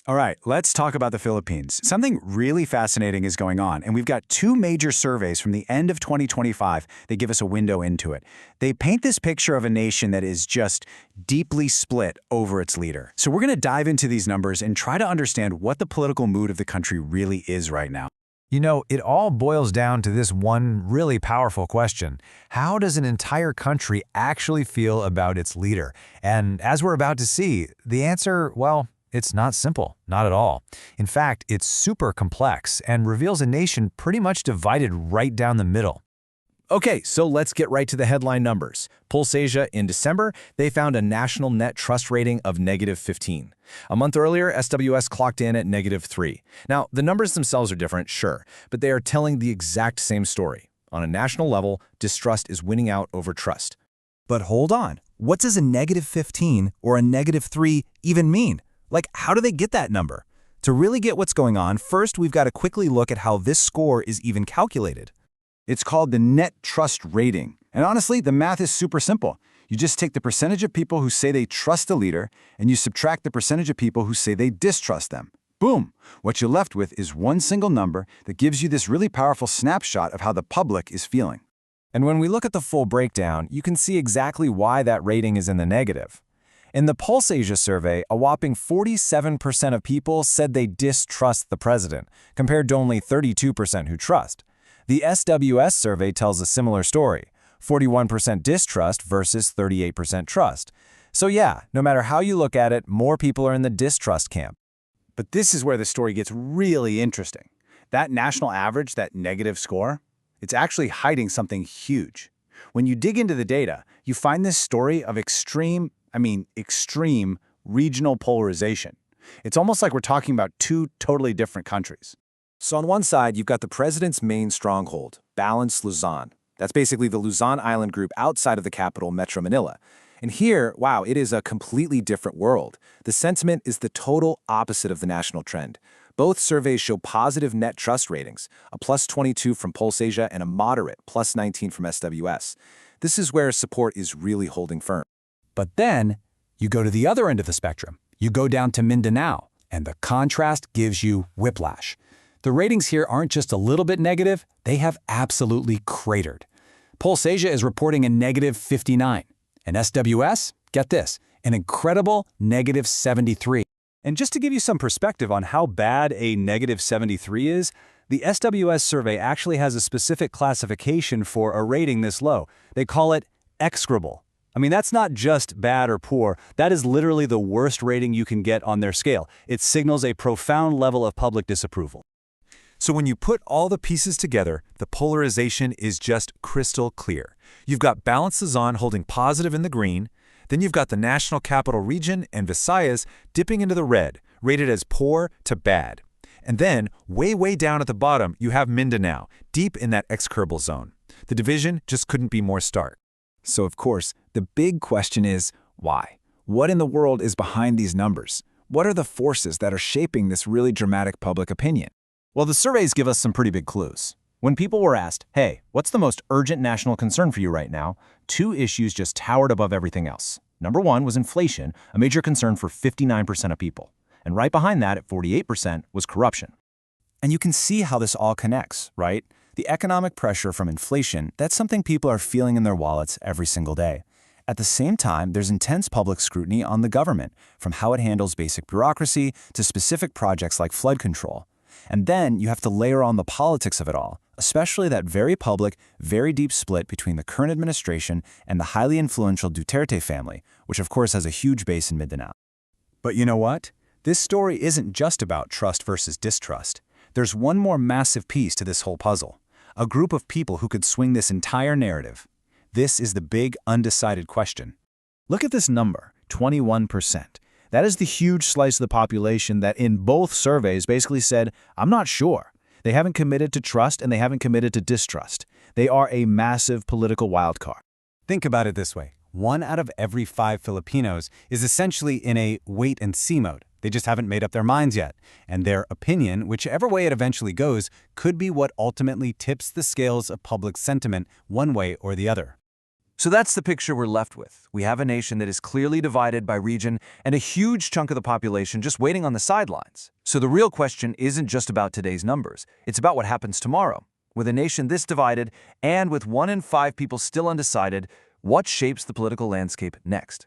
All right, let's talk about the Philippines. Something really fascinating is going on, and we've got two major surveys from the end of 2025 that give us a window into it. They paint this picture of a nation that is just deeply split over its leader. So we're going to dive into these numbers and try to understand what the political mood of the country really is right now. You know, it all boils down to this one really powerful question. How does an entire country actually feel about its leader? And as we're about to see, the answer, well, it's not simple, not at all. In fact, it's super complex and reveals a nation pretty much divided right down the middle. Okay, so let's get right to the headline numbers. Pulse Asia in December, they found a national net trust rating of -15. A month earlier, SWS clocked in at -3. Now, the numbers themselves are different, sure, but they are telling the exact same story. On a national level, distrust is winning out over trust. But hold on, what does a -15 or a -3 even mean? Like, how do they get that number? To really get what's going on, first we've got to quickly look at how this score is even calculated. It's called the net trust rating. And honestly, the math is super simple. You just take the percentage of people who say they trust the leader, and you subtract the percentage of people who say they distrust them. Boom! What you're left with is one single number that gives you this really powerful snapshot of how the public is feeling. And when we look at the full breakdown, you can see exactly why that rating is in the negative. In the Pulse Asia survey, a whopping 47% of people said they distrust the president, compared to only 32% who trust. The SWS survey tells a similar story, 41% distrust versus 38% trust. So yeah, no matter how you look at it, more people are in the distrust camp. But this is where the story gets really interesting. That national average, that negative score, it's actually hiding something huge. When you dig into the data, you find this story of extreme regional polarization. It's almost like we're talking about two totally different countries. So on one side, you've got the president's main stronghold, Balance Luzon. That's basically the Luzon Island group outside of the capital, Metro Manila. And here, wow, it is a completely different world. The sentiment is the total opposite of the national trend. Both surveys show positive net trust ratings, a +22 from Pulse Asia and a moderate +19 from SWS. This is where support is really holding firm. But then, you go to the other end of the spectrum. You go down to Mindanao, and the contrast gives you whiplash. The ratings here aren't just a little bit negative, they have absolutely cratered. Pulse Asia is reporting a -59, and SWS, get this, an incredible -73. And just to give you some perspective on how bad a -73 is, the SWS survey actually has a specific classification for a rating this low. They call it execrable. I mean, that's not just bad or poor. That is literally the worst rating you can get on their scale. It signals a profound level of public disapproval. So when you put all the pieces together, the polarization is just crystal clear. You've got Balance Luzon holding positive in the green, then you've got the National Capital Region and Visayas dipping into the red, rated as poor to bad. And then, way down at the bottom, you have Mindanao, deep in that execrable zone. The division just couldn't be more stark. So of course, the big question is, why? What in the world is behind these numbers? What are the forces that are shaping this really dramatic public opinion? Well, the surveys give us some pretty big clues. When people were asked, hey, what's the most urgent national concern for you right now? Two issues just towered above everything else. Number one was inflation, a major concern for 59% of people. And right behind that, at 48%, was corruption. And you can see how this all connects, right? The economic pressure from inflation, that's something people are feeling in their wallets every single day. At the same time, there's intense public scrutiny on the government, from how it handles basic bureaucracy to specific projects like flood control. And then you have to layer on the politics of it all, especially that very public, very deep split between the current administration and the highly influential Duterte family, which of course has a huge base in Mindanao. But you know what? This story isn't just about trust versus distrust. There's one more massive piece to this whole puzzle. A group of people who could swing this entire narrative. This is the big, undecided question. Look at this number, 21%. That is the huge slice of the population that in both surveys basically said, I'm not sure. They haven't committed to trust and they haven't committed to distrust. They are a massive political wildcard. Think about it this way. 1 out of every 5 Filipinos is essentially in a wait-and-see mode. They just haven't made up their minds yet. And their opinion, whichever way it eventually goes, could be what ultimately tips the scales of public sentiment one way or the other. So that's the picture we're left with. We have a nation that is clearly divided by region and a huge chunk of the population just waiting on the sidelines. So the real question isn't just about today's numbers. It's about what happens tomorrow. With a nation this divided and with 1 in 5 people still undecided, what shapes the political landscape next?